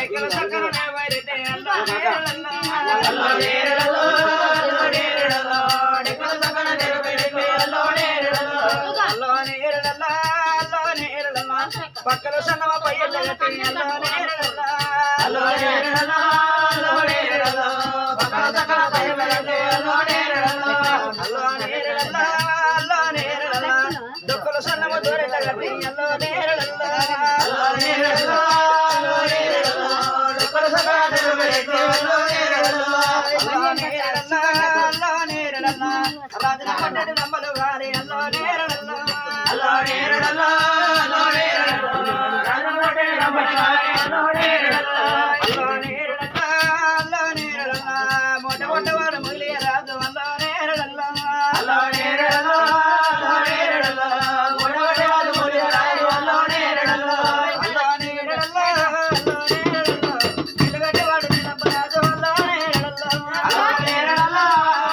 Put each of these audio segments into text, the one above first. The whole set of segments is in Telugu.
ఎక్కడ చక్కన నేవైతే అల్లో నేరడల్లా అల్లో నేరడల్లో అల్లో నేరడల్లో ఎక్కడ చక్కన నేవైతే అల్లో నేరడల్లో అల్లో నేరడల్లా అల్లో నేరడల్లా పక్కల సన్నవ పయ్యల గట్టి అల్లో నేరడల్లా అల్లో నేరడల్లా అల్లో నేరడల్లో పక్కల చక్కన పయ్యల గట్టి అల్లో నేరడల్లా అల్లో నేరడల్లా అల్లో నేరడల్లా దుక్కల సన్నవ దూరెల గట్టి అల్లో నేరడల్లా అల్లో నేరడల్లా అల్లో నేరడల్లా దుక్కల సన్నవ దూరెల అల్లో నేరడల్లా అల్లో నేరడల్లా అల్లో నేరడల్లా రాజన పట్టడి నంబలు వారి అల్లో నేరడల్లా అల్లో నేరడల్లా అల్లో నేరడల్లా రాజన పట్టడి నంబలు వారి అల్లో నేరడల్లా అల్లో నేరడల్లా అల్లో నేరడల్లా మొట్ట మొట్టవాడు ముగిలి రాజు అల్లో నేరడల్లా అల్లో నేరడల్లా అల్లో నేరడల్లా మొట్ట మొట్టవాడు ముగిలి రాజు అల్లో నేరడల్లా అల్లో నేరడల్లా అల్లో నేరడల్లా నిలగడ్డవాడు నిలబరాజు అల్లో నేరడల్లా అల్లో నేరడల్లా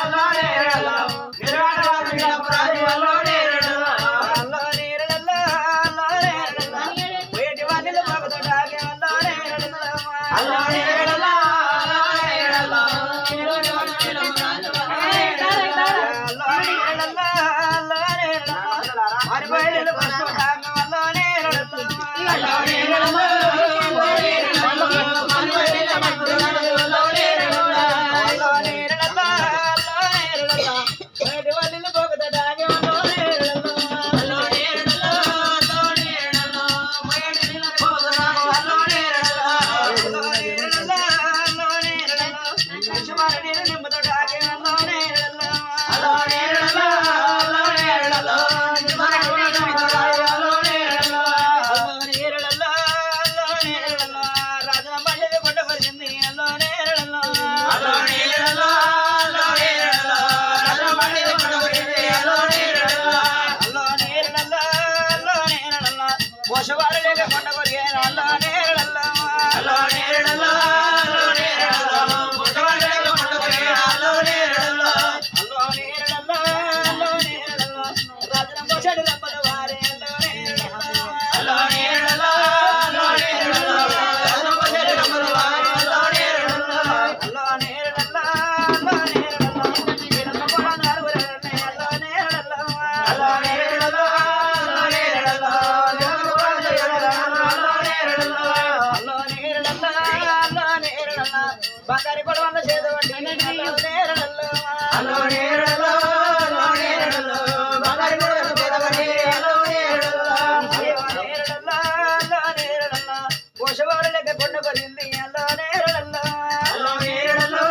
అల్లో నేరడల్లా నిలగడ్డవాడు నిలబరాజు అల్లో నేరడల్లా అల్లో నేరడల్లా అల్లో నేరడల్లా వేటి వానిల భగతుడాగే అల్లో నేరడల్లా అల్లో నేరడల్లా అల్లో నేరడల్లా నిలగడ్డవాడు నిలబరాజు అల్లో నేరడల్లా అల్లో నేరడల్లా అల్లో నేరడల్లా మరి బయలు బస్సుడాగే అల్లో నేరడల్లా అల్లో నేరడల్లా అల్లో నేరడల్లా మరి బయలు బస్సుడాగే అల్లో నేరడల్లా అల్లో నేరడల్లా అల్లో నేరడల్లా వేటి వానిల భగతుడాగే అల్లో నేరడల్లా అల్లో నేరడల్లా అల్లో నేరడల్లా వేటి వానిల భగతుడాగే అల్లో నేరడల్లా అల్లో నేరడల్లా అల్లో నేరడల్లా లక్ష్మణ నీరు నింబతోడాగే అల్లో నేరడల్లా అల్లో నేరడల్లా అల్లో నేరడల్లా లక్ష్మణ నీరు నింబతోడాగే అల్లో నేరడల్లా అల్లో నేరడల్లా అల్లో నేరడల్లా రాజన బండిని కొండ పరిచింది అల్లో నేరడల్లా అల్లో నేరడల్లా అల్లో నేరడల్లా రాజన బండిని కొండ పరిచింది అల్లో నేరడల్లా అల్లో నేరడల్లా అల్లో నేరడల్లా పోషవారు లేక కొండ పరిగేన అల్లో నేరడల్లా అల్లో నేరడల్లా అల్లో నేరడల్లా పోషవారు లేక కొండ పరిగేన అల్లో నేరడల్లా అల్లో నేరడల్లా అల్లో నేరడల్లా రాజన పోషడి లంబల వారే అల్లో నేరడల్లా అల్లో నేరడల్లా అల్లో నేరడల్లా రాజన పోషడి లంబల వారే అల్లో నేరడల్లా అల్లో నేరడల్లా అల్లో నేరడల్లా వీరమ్మ పొలానారు వరనే అల్లో నేరడల్లా అల్లో నేరడల్లా అల్లో నేరడల్లా వీరమ్మ పొలానారు అల్లో నేరడల్లా అల్లో నేరడల్లా అల్లో నేరడల్లా బంగారి పొడవన్న చేదవట్టి అల్లో నేరడల్లా అల్లో నేరడల్లా అల్లో నేరడల్లా బంగారి పొడవన్న చేదవట్టి అల్లో నేరడల్లా అల్లో నేరడల్లా అల్లో నేరడల్లా పోషవారు లెక్క కొండ కొరింది అల్లో నేరడల్లా అల్లో నేరడల్లా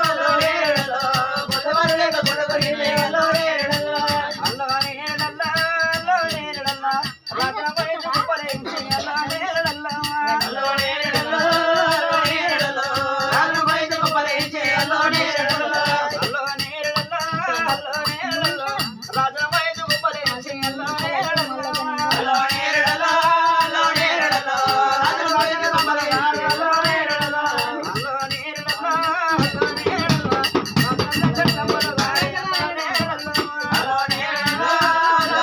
అల్లో నేరడల్లా పోషవారు లెక్క కొండ కొరింది అల్లో నేరడల్లా అల్లో నేరడల్లా అల్లో నేరడల్లా రాజన వైపు కుప్పలేంచి అల్లో నేరడల్లా అల్లో నేరడల్లా అల్లో నేరడల్లా రాజన వైపు కుప్పలేంచి అల్లో నేరడల్లా అల్లో నేరడల్లా అల్లో నేరడల్లా రాజన వైపు కుప్పలేంచి అల్లో నేరడల్లా అల్లో నేరడల్లా అల్లో నేరడల్లా రాజన వైపు కుప్పలేంచి అల్లో నేరడల్లా అల్లో నేరడల్లా అల్లో నేరడల్లా రాజన చక్కల వారి అల్లో నేరడల్లా అల్లో నేరడల్లా అల్లో నేరడల్లా రాజన చక్కల వారి అల్లో నేరడల్లా అల్లో నేరడల్లా అల్లో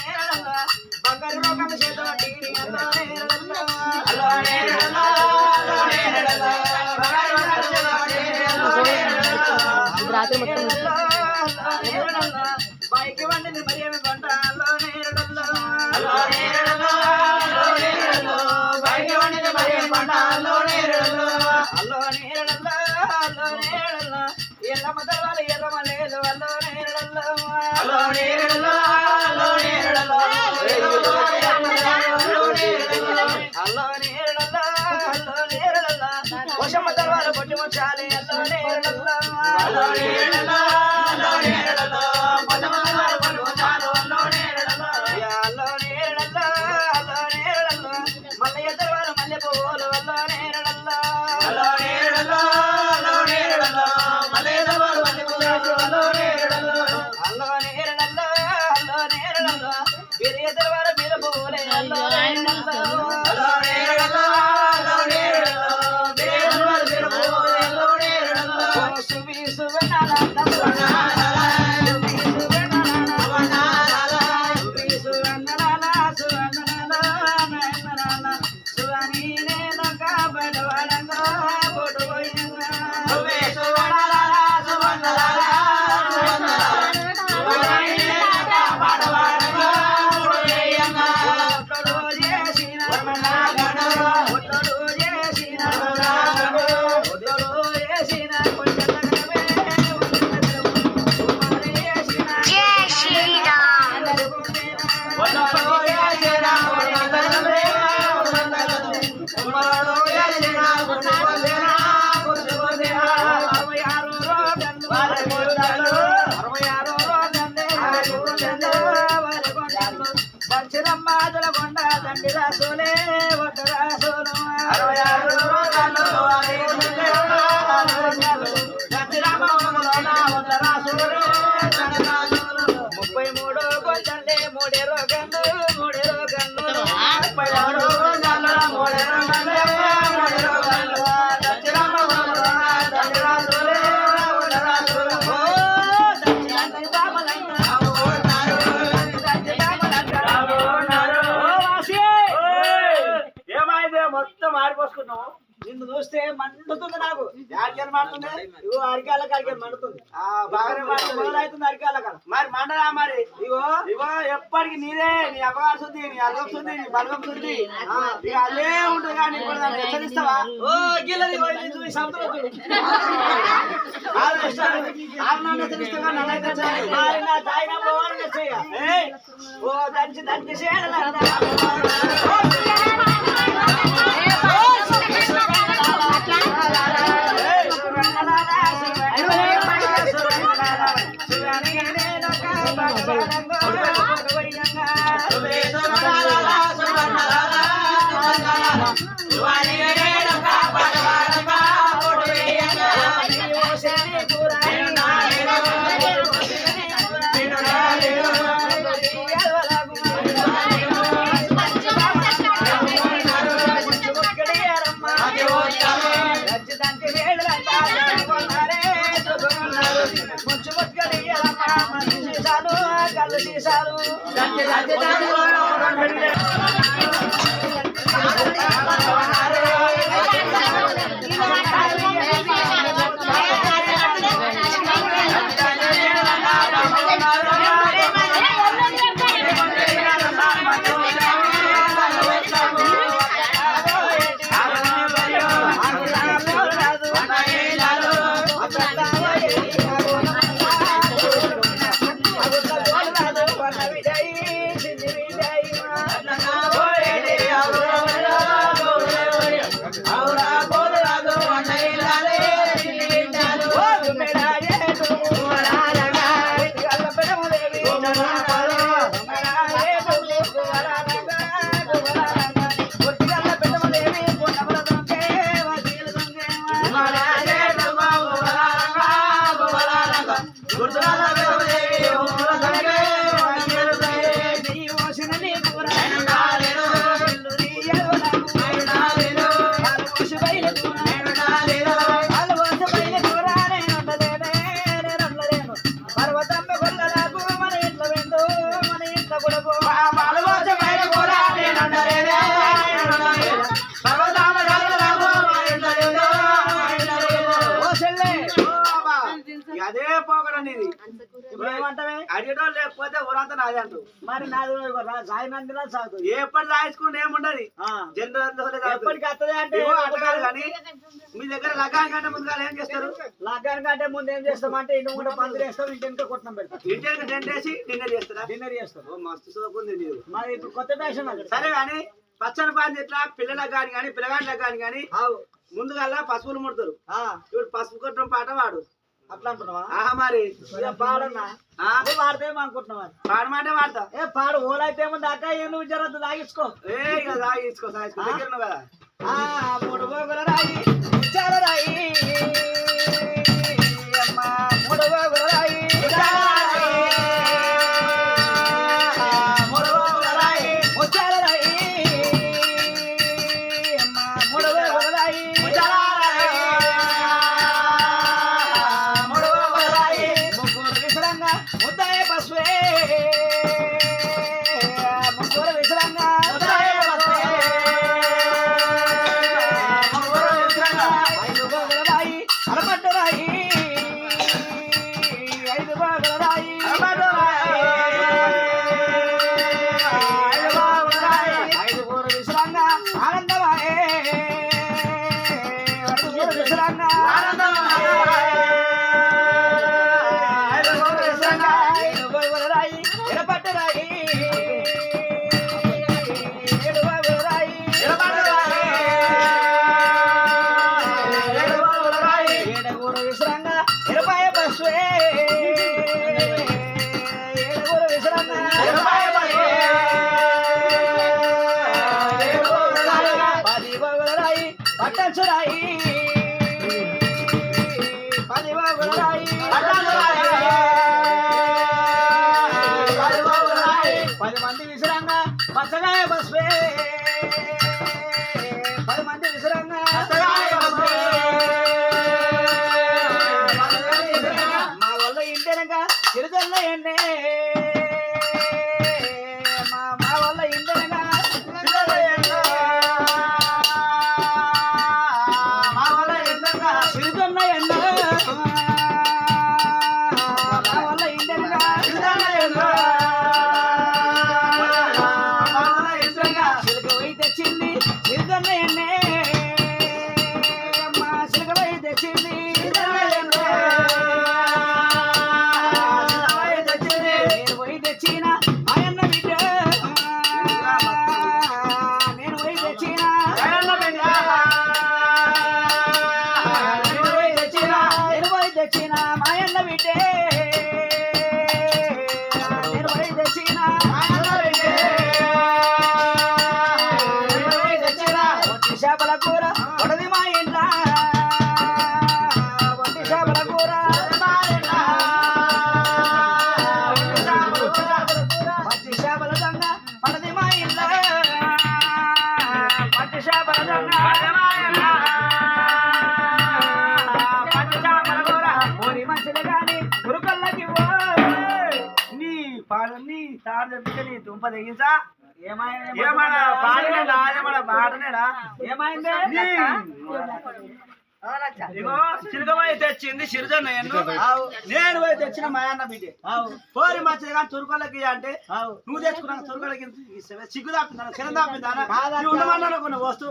నేరడల్లా బంగారు లోకం చేతోటి అల్లో నేరడల్లా అల్లో నేరడల్లా అల్లో నేరడల్లా బంగారు లోకం చేతోటి అల్లో నేరడల్లా రాత్రి మొత్తం అల్లో నేరడల్లా బైక్ వండిని మరియమి పంట అల్లో నేరడల్లా అల్లో నేరడల్లా అల్లో నేరడల్లా బైక్ వండిని మరియమి పంట అల్లో నేరడల్లా అల్లో నేరడల్లా అల్లో నేరడల్లా ఎల్లమ్మ దర్వాల ఎర్రమ్మ లేదు అల్లో నేరడల్లా అల్లో నేరడల్లా అల్లో నేరడల్లా అల్లో నేరడల్లా అల్లో నేరడల్లా వశమ్మ దర్వాల పొట్టి ముచ్చాలి అల్లో నేరడల్లా అల్లో నేరడల్లా అల్లో నేరడల్లా వశమ్మ దర్వాల పొట్టి ముచ్చాలు అల్లో నేరడల్లా అల్లో నేరడల్లా అల్లో నేరడల్లా మల్లయ్య దర్వాల మల్లె పువ్వులు అల్లో నేరడల్లా అల్లో నేరడల్లా అల్లో నేరడల్లా మల్లయ్య దర్వాల మల్లె పువ్వులు అల్లో నేరడల్లా అల్లో నేరడల్లా అల్లో నేరడల్లా వీరయ్య దర్వాల మీద పువ్వులే అల్లో నేరడల్లా అల్లో నేరడల్లా అల్లో నేరడల్లా వీరయ్య దర్వాల మీద పువ్వులే అల్లో నేరడల్లా సువి సువనాల సువి సువనాల సువి దచ్చిరమ్మ దొరకొండ తండ్రి రాసోలే ఒట్ట రాసోలు 66 రోజులు దచ్చిరమ్మ ఒట్ట రాసోలు 33 గొడ్డల్లే మూడేరో గన్ను 33 రోజులు మూడేరో గన్ను దచ్చిరమ్మ తండ్రి రాసోలే ఒట్ట రాసోలు మొత్తం ఆడిపోసుకున్నావు నిన్ను చూస్తే మండుతుంది నాకు యాడికని మండుతుంది ఇగో అరికాల కాడికి మండుతుంది బాగానే మొదలవుతుంది అరికాల కాడ మరి మండదా మరి ఇగో ఇగో ఎప్పటికి నీదే నీ అపగారు శుద్ధి నీ అల్లం శుద్ధి నీ బలగం శుద్ధి ఇక అదే ఉంటుంది కానీ ఇప్పుడు దాన్ని హెచ్చరిస్తావా ఓ గిల్లది చూసి సముద్రం హెచ్చరిస్తావా నన్నైతే నా తాయినప్పుడు ఓ దంచి దంచి కళ్ళు తీశారు అదే పోకడనేది అడిగటం లేకపోతే ఊరంతా నాది అంటూ మరి నాది సాయినందిలా సాగు ఎప్పటి రాయించుకుంటే ఏముండదు జనరల్ ఎప్పటికి వస్తుంది అంటే అడగాలి కానీ మీ దగ్గర లగ్గానికంటే ముందుగా ఏం చేస్తారు లగ్గానికంటే ముందు ఏం చేస్తాం అంటే ఇంటి కూడా పందులు వేస్తాం ఇంటి కొట్టడం పెడతాం ఇంటి టెంట్ వేసి డిన్నర్ చేస్తారా డిన్నర్ చేస్తాం మస్తు సోకుంది నీరు మరి ఇప్పుడు కొత్త ఫ్యాషన్ సరే కానీ పచ్చని పాంది ఎట్లా పిల్లలకు కానీ కానీ పిల్లగాళ్ళకి కానీ కానీ ముందుగా పసుపులు ముడతారు ఇప్పుడు పసుపు కొట్టడం పాట వాడు అట్లా అంటున్నావా మరి పాడన్నా పాడితే అనుకుంటున్నావా పాడమంటే వాడతా పాడు ఓలైతే ముందు అక్క నువ్వు జరద్దు తాగించుకో తాగించుకో దగ్గర కదా మూడు గోగుల రాయి చాలా రాయి అమ్మా మూడు గోగుల రాయి మూడు గోగుల రాయి ముచ్చాల రాయి అమ్మా మూడు గోగుల రాయి ముద్దాయ బస్వే ముగ్గురు విసరంగా ఐదు గోగుల రాయి మంది విసిరంగా పచ్చగాయ బస్వే 10 మంది విసిరంగా పచ్చగాయ బస్వే మా వల్ల ఇంటెనక చిరుజల్ల ఎండే మా వల్ల ఇంటెనక చిరుజల్ల ఎండే మా వల్ల ఇంటెనక చిరుజల్ల ఎండే మా వల్ల ఇంటెనక చిరుజల్ల ఎండే తెచ్చింది చిరుజల్ల ఎండే మా సిలకవై తెచ్చింది చేపల కూర కొడది మా ఇంట్ల వంటి చేపల కూర పచ్చి చేపల దొంగ పడది మా ఇంట్ల పచ్చి చేపల దొంగ పచ్చి చేపల కూర ఊరి మనుషులు గాని గురుకల్లకి నీ తాడు చెప్తే నీ తుంప తెగించా ఏమైనా ఏమైంది చిరుగమై తెచ్చింది సిరిజన్న నేను పోయి తెచ్చిన మా అన్న బిడ్డ కోరి మంచిది కానీ తురుకోళ్ళకి అంటే నువ్వు తెచ్చుకున్నా తురుకోళ్ళకి సిగ్గు దాపిందా చిన్న దాపిందా ఉండమన్నా వస్తు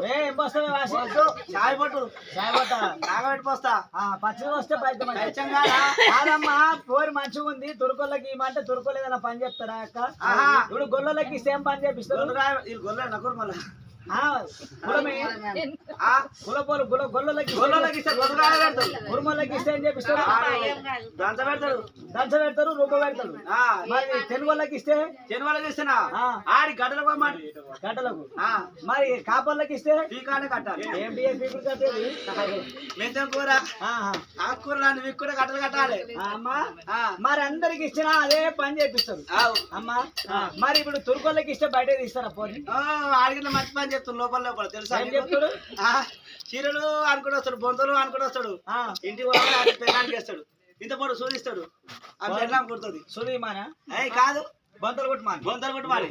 చాయ్ పట్టు నాగబెట్టి పోస్తా పచ్చడి వస్తే బయట కాదమ్మా కోరి మంచిగా ఉంది తురుకోళ్ళకి ఇమంటే తురుకోలు ఏదైనా పని చెప్తారా అక్క ఇప్పుడు గొల్లలకి సేమ్ పని చేపిస్తారు గొల్ల నకూరు మళ్ళీ గొల్లలకి ఇస్తే ఏం చేపిస్తారు దంచ పెడతారు రూప పెడతారు మరి తెలుగులకి ఇస్తే తెలుగులకి ఇస్తేనా ఆడి గడ్డలకు మరి కాపర్లకి ఇస్తే పీకానే కట్టాలి ఏంటి పీకులు కట్టేది మెంతం కూర ఆకుకూర లాంటివి కూడా కట్టలు కట్టాలి అమ్మా మరి అందరికి ఇచ్చినా అదే పని చేపిస్తారు అమ్మా మరి ఇప్పుడు తుర్కోళ్ళకి ఇస్తే బయట తీస్తారా పోనీ ఆడికి మంచి పని చెప్తాడు లోపల తెలుసా చెప్తాడు చీరలు అనుకుని వస్తాడు బొంతలు అనుకుని వస్తాడు ఇంటికి పెళ్ళానికి వేస్తాడు ఇంత పొడు సూదిస్తాడు ఆ పెళ్ళాం కుడుతుంది సూది మాన కాదు బొంతలు కొట్టు మాని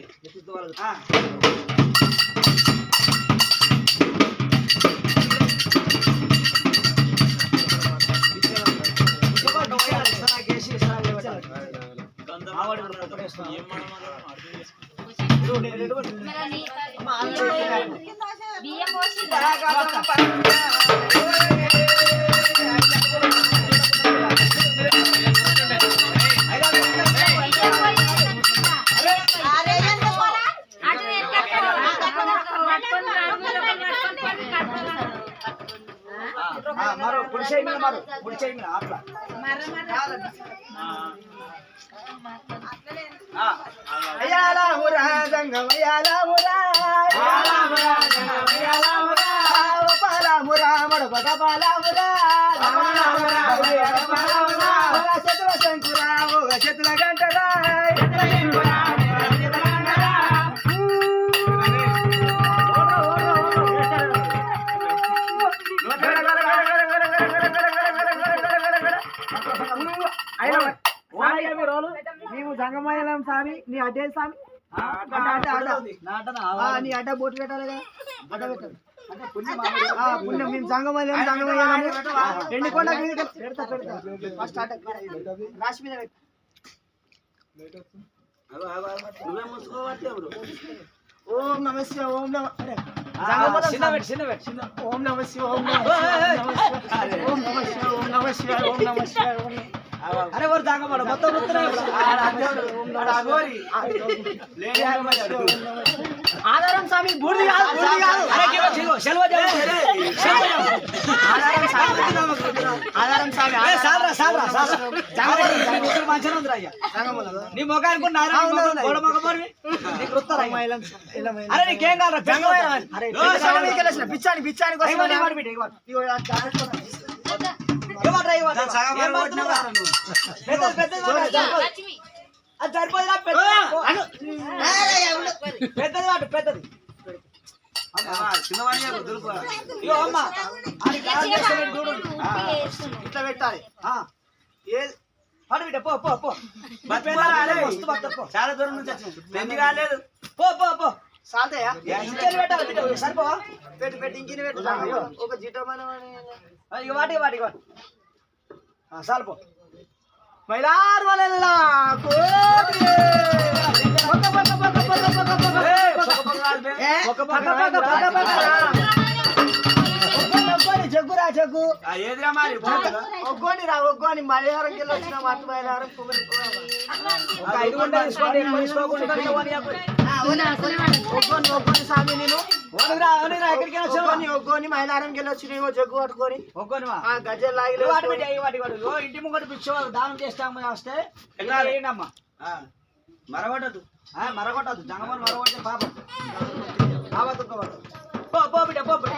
మరో పుడిచే అట్లా అయ్యాలామురా జంగమయ్యాలామురా పాలామురా మడపట పాలామురా చెతుల శంకురా ఒక చెతుల గంటరా నీవు జంగమయ్యలం స్వామి నీ అడ్డే స్వామి నీ అడ్డ బొట్టు పెట్టాలి కదా అడ్డ పెట్టాలి పుణ్యం మేము జంగమయ్యలం ఎండికొండ పెడతా ఫస్ట్ రాసి మీద ఓం నమ శివ ఓం నమ ఓం నమ శివ అరే వారు తాగబడ మొత్తం ఆధారం స్వామి బూడిది కాదు ఆధారం స్వామి మంచిగా ఉంది నీ మొగానికి అరే నీకేం కావాలి పిచ్చాని అది సరిపోదురా పెద్దది వాటి పెద్దది చిన్నవాణి ఇగో అమ్మ అది కాదు చేస్తాను చూడు ఇట్లా పెట్టాలి ఏది పడు బిడ్డ పో పో పో మస్తు పో చాలా దూరం నుంచి వచ్చింది పెళ్లి కాలేదు పో పో పో సాల్తయా ఇంకెళ్ళి పెట్టాలి బిడ్డ సరిపో పెట్టి పెట్టి ఇంకిని పెట్టు ఒక జీటమైన ఇక వాటి వాటి చాలు పో మైలార్ వలల్లా కోటి జగ్గురా జగ్గు ఏదిరా మరి ఒగ్గోని రా ఒగ్గోని మలయారంకి వెళ్ళి వచ్చిన మాట మలయారం ఒక 5 గంటలు తీసుకోండి ఒగ్గోని ఒగ్గోని సామి నేను ఎక్కడికి వచ్చావు ఒగ్గోని మలయారంకి వెళ్ళి వచ్చి జగ్గు పట్టుకొని ఒక్కోనివా గజ్జలు లాగి వాటి పెట్టి వాటి వాడు ఇంటి ముంగట పిచ్చేవాళ్ళు దానం చేస్తాము వస్తే ఏంటమ్మా మరవడదు మరగొట్టదు జంగమని మరగొట్టే పాప పో పో బిడ్డ పో బిడ్డ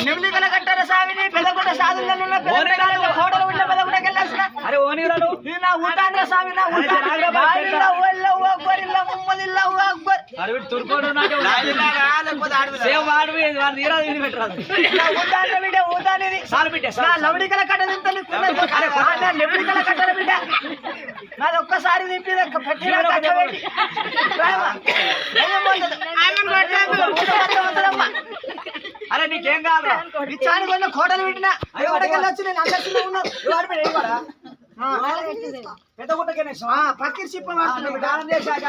నెమిలికల కట్టారా సామిని పెద్దగుంట సాధులలో హోటల్ ఉండే పెద్దగుంటకెళ్ళాల్సిన అరే ఓనిరాలు నా ఊటాండ్ర సామి నా లవడికల కట్ట నెమిలికల కట్టర బిడ్డ నాది ఒక్కసారి తిప్పి అరే నీకేం కాదు ఇచ్చాను కొన్ని కోటలు పెట్టినా వచ్చి నేను అందరిలో ఉన్నాను పెద్ద గుట్టకే పక్కిరి చిప్ప దానం చేశాక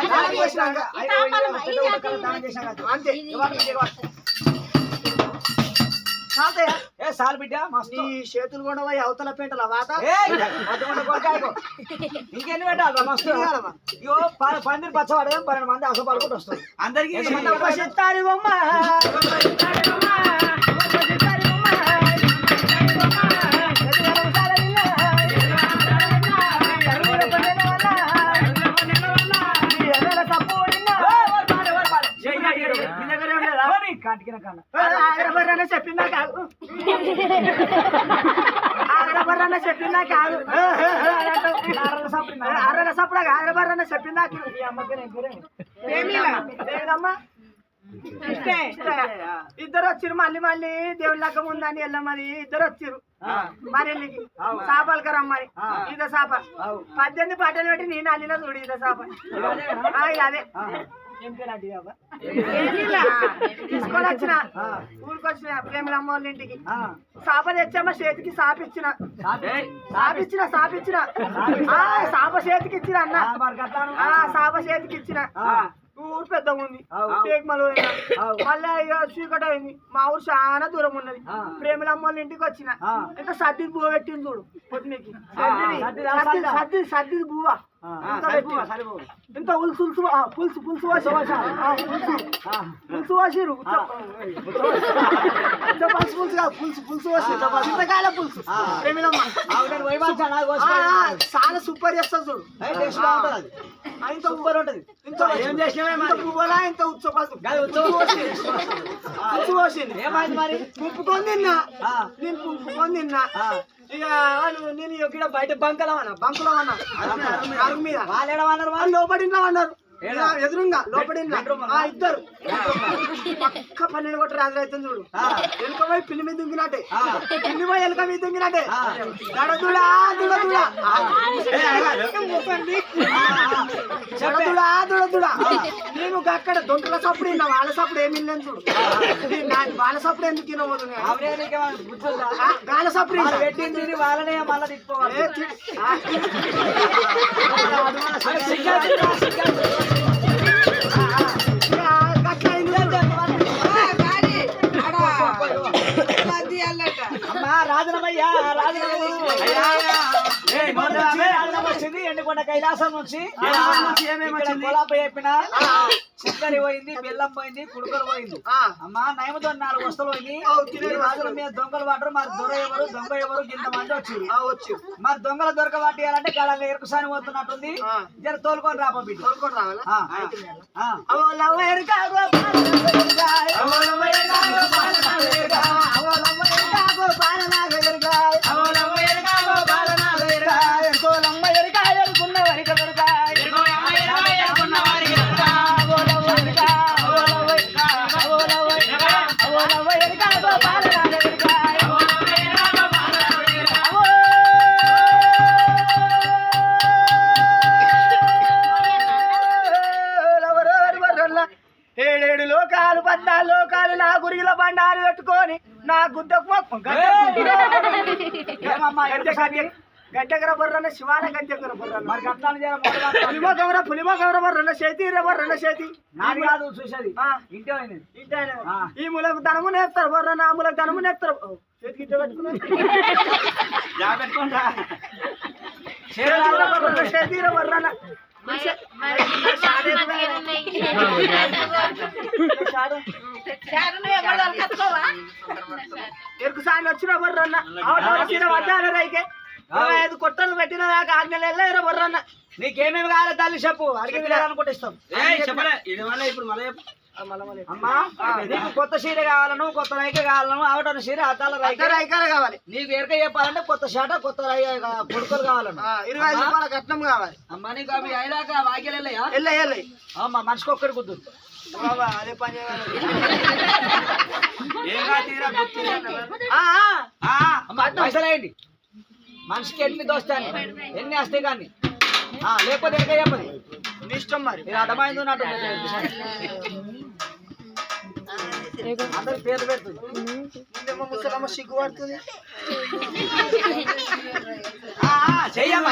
అంతే ఏ సాల్ బిడ్డ మస్తు ఈ చేతులు కూడా పోయి అవతల పేటల వాత ఇంకెన్ని పెట్టాలి మస్తు ఇగో పందిరి పచ్చవాడు 12 మంది అసలు పడుకుంటూ వస్తారు అందరికి చెప్తారు కాటికిన కన్నా ఆగరబర్రనే చెప్పిందా కాదు ఆగరబర్రనే చెప్పిందా కాదు అర్రల సప్పుడు ఆగరబర్రనే చెప్పిందా ఏమమ్మా ఇద్దరు వచ్చిరు మళ్ళీ మళ్ళీ దేవుని లగ్గం ఉందని వెళ్ళమని ఇద్దరు వచ్చిరు మరెళ్ళికి చేపలకి రమ్మని ఈత చేప 18 పాటలు పెట్టి నేను అల్లిన చూడు ఈత చేప అదే తీసుకొని వచ్చిన ఊరికి వచ్చిన ప్రేమలమ్మ వాళ్ళ ఇంటికి చేప తెచ్చమ్మ చేతికి సాపిచ్చిన చేప చేతికి ఇచ్చిన అన్న చేప చేతికి ఇచ్చిన ఊరు పెద్దగా ఉంది టేక్మలు మళ్ళీ ఇక చీకటి అయింది మా ఊరు చాలా దూరం ఉన్నది ప్రేమలమ్మ వాళ్ళ ఇంటికి వచ్చిన ఇంకా సర్ది బువ్వ పెట్టింది చూడు పొద్దునకి సర్ది బువ్వ ఇంత పులుసు పులుసు వాసిరు పులుసు చింతకాయల పులుసు ప్రేమిలమ్మ చాలా సూపర్ చేస్తుంది చూడు ఇంత సూపర్ ఉంటది ఇంత పువ్వులా ఇంత ఉచ్చు పోసింది ఏమైంది మరి ఉప్పుకొని తిన్నా నేను ఉప్పుకొని తిన్నా ఇక నేను ఇక్కడ బయట బంకులో అన్నా అరుగు మీద వాళ్ళు లోపడి ఇంట్లో అన్నారు ఎదురుగా లోపడి ఇద్దరు పక్క 12 కొట్ట రాత్రి అవుతుంది చూడు ఎలుక పోయి పిల్లి మీద దుంగినట్టే పిల్లి పోయి ఎలుక మీద దుంగినట్టే దడదుడా నేను అక్కడ దొంతుల సప్పుడు విన్నా వాళ్ళ సప్పుడు ఏమి విన్నాను చూడు వాళ్ళ సప్పుడు ఎందుకు తినబోతుంది గాల సప్పుడు పెట్టింది వాళ్ళనే మళ్ళీ తిప్పుకోవాలి అయ్యా రాజు వచ్చింది ఎండుకొండ కైలాసం నుంచి కొలాప చెప్పిన చక్కెర పోయింది బెల్లం పోయింది కుడుకలు పోయింది అమ్మా నయమతో 4 వస్తువులు పోయింది రాజుల మీద దొంగలు పడరు మరి దొర ఎవరు దొంగ ఎవరు ఇంతమంది వచ్చి మరి దొంగలు దొరకబట్టాలంటే కాలంగా ఎరుకుసాని పోతున్నట్టుంది జర తోలుకొని రాప బిడ్డ ఏడేడు లోకాలు 14 లోకాలు నా గురిలో బండారు పెట్టుకొని నా గుద్దకు గడ్డగర బొర్రన్న శివాన గడ్డగర బొర్రన్న మరి పులిమోగవర బొర్రన్న చేతి బొర్రన్న చేతి నాది కాదు చూసేది ఇంటే ఈ మూలకు ధనము నేర్తారు బొర్రన్న ఆ మూలకు ధనము నేర్తారు చేతికి ఇట్ట పెట్టుకున్నా చేతి బొర్రన్న ఎరుకు సాయం వచ్చిన బొర్రన్న వద్దాన రైకే 5 కొట్టలు పెట్టిన దాకా 6 నెలలు ఎర్ర బొర్రన్న నీకేమేమి కావాలి తల్లి చెప్పు అడిగి అనుకుంటే ఇస్తాం అమ్మా నీకు కొత్త చీర కావాలను కొత్త రైక కావాలను ఆవటం చీర అద్దాల రైకాలు కావాలి నీకు ఎరక చెప్పాలంటే కొత్త షాట కొత్త కొడుకులు కావాలను 25 రూపాయల కట్నం కావాలి అమ్మా నీకు అవి అయినాక వాక్యాలు వెళ్ళయా వెళ్ళి అమ్మా మనిషికి ఒక్కడి కుద్దు అదే పని పైసలు వేయండి మనిషికి ఎన్ని దోస్తాను ఎన్ని వస్తాయి కానీ లేకపోతే ఎరక చెప్పదు నీ ఇష్టం మరి అర్థమైంది ఉన్నట్టు అందరు పేర్లు పెడుతుంది ముసలమ్మ సిగ్గు పడుతుంది చెయ్యమ్మా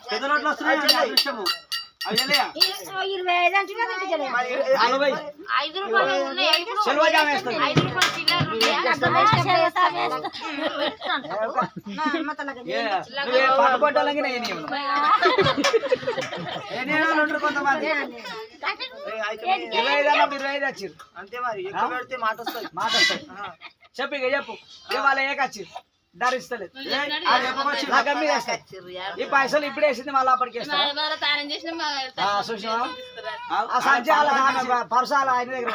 పెద్ద నోట్లు వస్తున్నాయి 25 అంటే కొంతమంది 25 వచ్చిర్రు అంతే మరి ఎక్కువ పెడితే మాట వస్తుంది చెప్పు ఇక చెప్పు ఇవాళ ఏకొచ్చి ధరిస్తలేదు ఈ పైసలు ఇప్పుడు వేసింది మళ్ళీ అప్పటికి పరసాలు ఆయన దగ్గర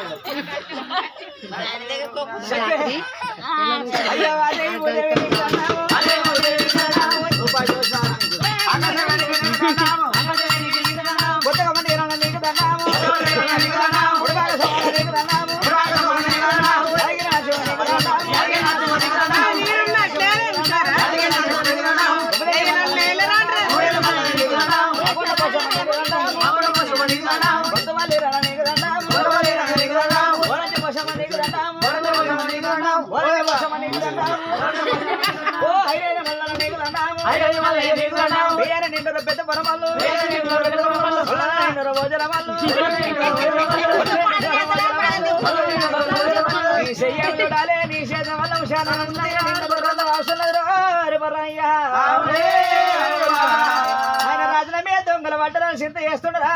కొత్తగా మంది నీకు దన్నాము పెద్ద పరమాలు నీ చేత వల్ల ఆయన రాజుల మీద దొంగల వంటలు చింత చేస్తుండరా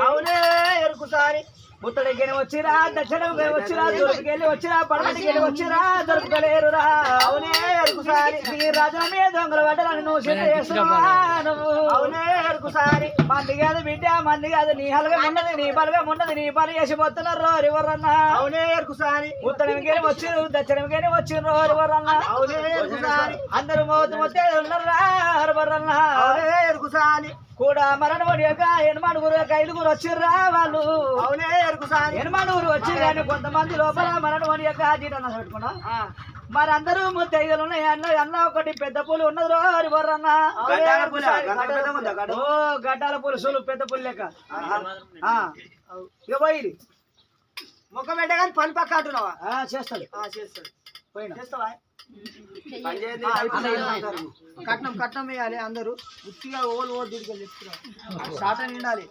అవునే ఎరుకుసారి ముట్టడికి వచ్చిరా దక్షిణంకి వచ్చిరా తూర్పుకెళ్ళి వచ్చిరా పడమటికెళ్ళి వచ్చిరా దొరకలేరురా అవునే ఎరుకుసారి నీ రాజుల మీద దొంగల వంటలను నువ్వు చింత చేస్తున్నావా నువ్వు అవునే ఎరుకుసారి మంది కాదు బిడ్డ మంది కాదు నీ హలగా ఉన్నది నీ బలగం ఉన్నది నీ పని చేసిపోతున్నారు ఎవరన్నా అవునే ఎరుకుసారి ఉత్తరంకెళ్ళి వచ్చిరు దక్షిణంకెళ్ళి వచ్చిర్రు ఎవరన్నా అవునే ఎరుకుసారి అందరూ మొత్తే ఉన్నారా ఎవరన్నా అవునే ఎరుకుసారి కూడా మరణమని యొక్క 8 5 వచ్చిర్రా వాళ్ళు అవునే ఎరుకుసారి 8 వచ్చి కానీ కొంతమంది లోపల మరణమని యొక్క జీటన్న పెట్టుకున్నా మరి అందరూ ముత్తైదులు ఉన్నాయి అన్న ఒకటి పెద్ద పూలు ఉన్నది రోజు బొర్రన్న గడ్డాల పులుసులు పెద్ద పులు లెక్క ఇక పోయి ముఖం పెట్టే కానీ పని పక్క అంటున్నావా చేస్తాడు చేస్తాడు పోయినా చేస్తావా కట్నం వేయాలి అందరూ ఉత్తిగా ఓలు దిడిగా చెప్తున్నారు షాట నిండాలి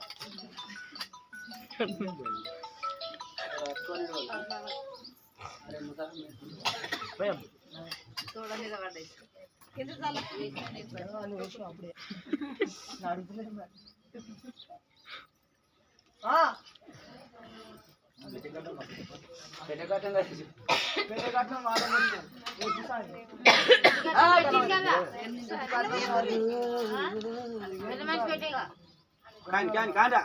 కాని కాని కాండా